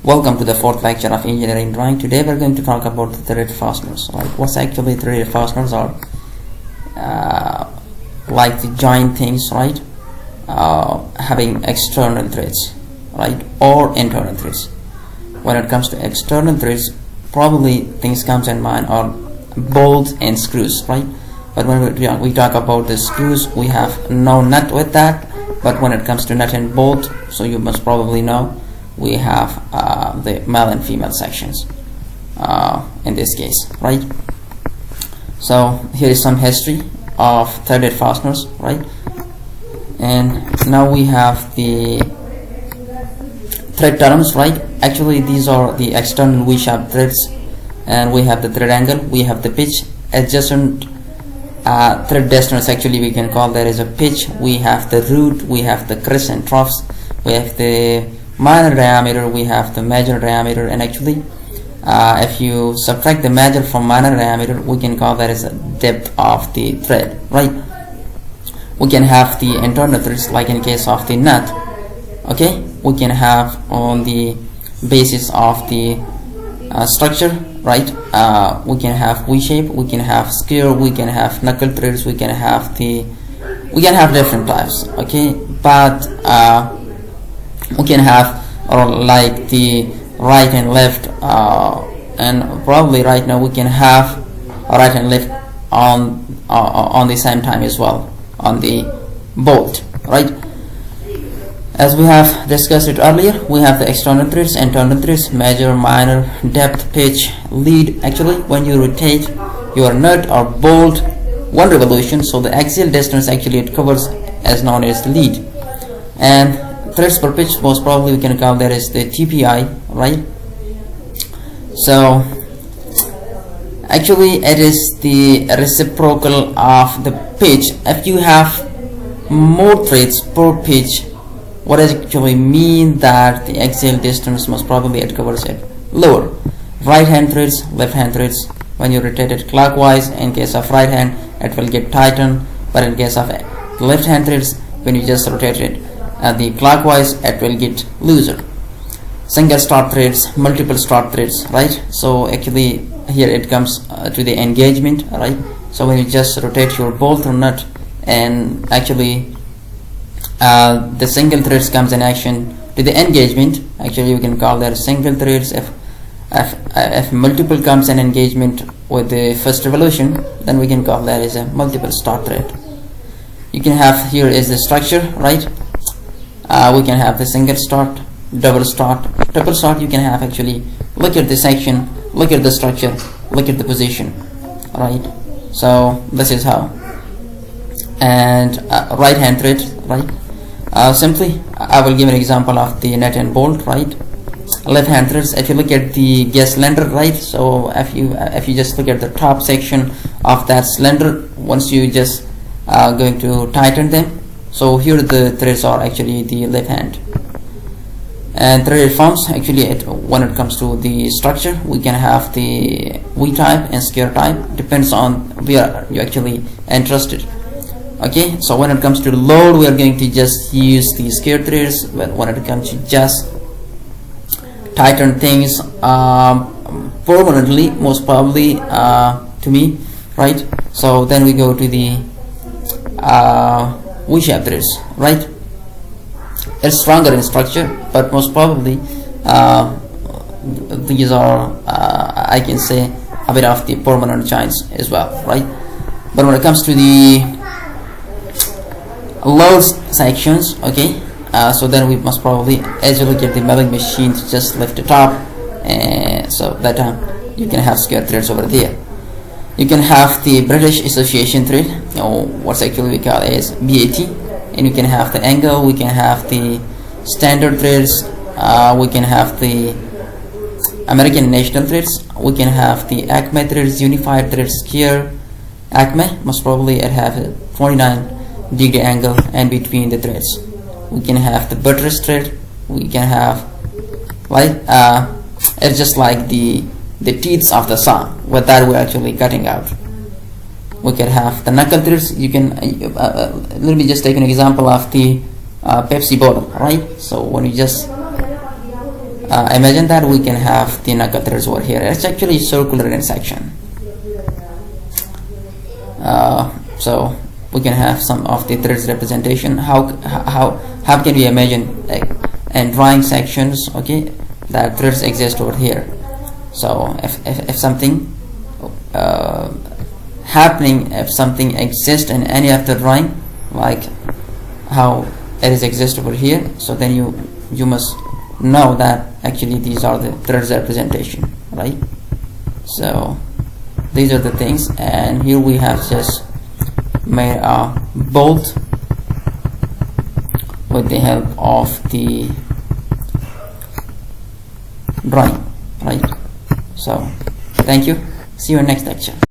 Welcome to the fourth lecture of engineering drawing. Today we're going to talk about the threaded fasteners. Right? What's actually threaded fasteners are? Like the joint things, right? Having external threads, right, or internal threads. When it comes to external threads, probably things comes in mind are bolts and screws, right? But when we talk about the screws, we have no nut with that. But when it comes to nut and bolt, so you must probably know, we have the male and female sections in this case, right? So here is some history of threaded fasteners, right? And now we have the thread terms, right? Actually these are the external V-shaped threads, and we have the thread angle, we have the pitch, adjacent thread distance, actually we can call that as a pitch, we have the root, we have the crests and troughs, we have the minor diameter, we have the major diameter, and actually if you subtract the major from minor diameter, we can call that as a depth of the thread, right? We can have the internal threads like in case of the nut, okay? We can have on the basis of the structure, right? We can have V-shape, we can have square, we can have knuckle threads, we can have different types, okay? But we can have like the right and left, and probably right now we can have right and left on the same time as well on the bolt, right? As we have discussed it earlier, we have the external threads, internal threads, major, minor, depth, pitch, lead. Actually when you rotate your nut or bolt one revolution, so the axial distance actually it covers as known as the lead, and threads per pitch most probably we can call that as the TPI, right? So actually it is the reciprocal of the pitch. If you have more threads per pitch, what does it actually mean? That the axial distance most probably it covers it lower. Right hand threads, left hand threads, when you rotate it clockwise, in case of right hand it will get tightened, but in case of left hand threads, when you just rotate it the clockwise, it will get looser. Single start threads, multiple start threads, right? So actually here it comes to the engagement, right? So when you just rotate your bolt or nut, and actually the single threads comes in action to the engagement, actually you can call that single threads. If multiple comes in engagement with the first revolution, then we can call that as a multiple start thread. You can have, here is the structure, right? We can have the single start, double start, triple start. You can have, actually look at the section, look at the structure, look at the position, right? So this is how. And right hand thread, right? Simply I will give an example of the nut and bolt, right? Left hand threads, if you look at the gas cylinder, right? So if you just look at the top section of that cylinder, once you just going to tighten them, so here the threads are actually the left hand. And threaded forms, actually when it comes to the structure, we can have the V type and square type, depends on where you actually interested. Okay, so when it comes to load, we are going to just use the square threads. But when it comes to just tighten things permanently, most probably to me, right? So then we go to the V-shaped threads, right? It's stronger in structure, but most probably these are I can say a bit of the permanent joints as well, right? But when it comes to the load sections, okay, so then we must probably, as you look at the milling machine, just lift it up, and so that time you can have square threads over there. You can have the British Association thread, or what's actually we call as BAT, and you can have the angle, we can have the standard threads, we can have the American national threads, we can have the Acme threads, unified threads here. Acme most probably it have a 49-degree angle and between the threads. We can have the buttress thread, we can have like it's just like the teeth of the saw, with that we're actually cutting out. We can have the knuckle threads. You can let me just take an example of the Pepsi bottle, right? So when you just imagine that we can have the knuckle threads over here. It's actually circular in section. So we can have some of the threads representation. How can we imagine, like, in drawing sections, okay, that threads exist over here? So if something happening, if something exists in any of the drawing, like how it is exist over here, so then you must know that actually these are the threads representation, right? So these are the things, and here we have just made a bolt with the help of the drawing, right? So thank you, see you in next lecture.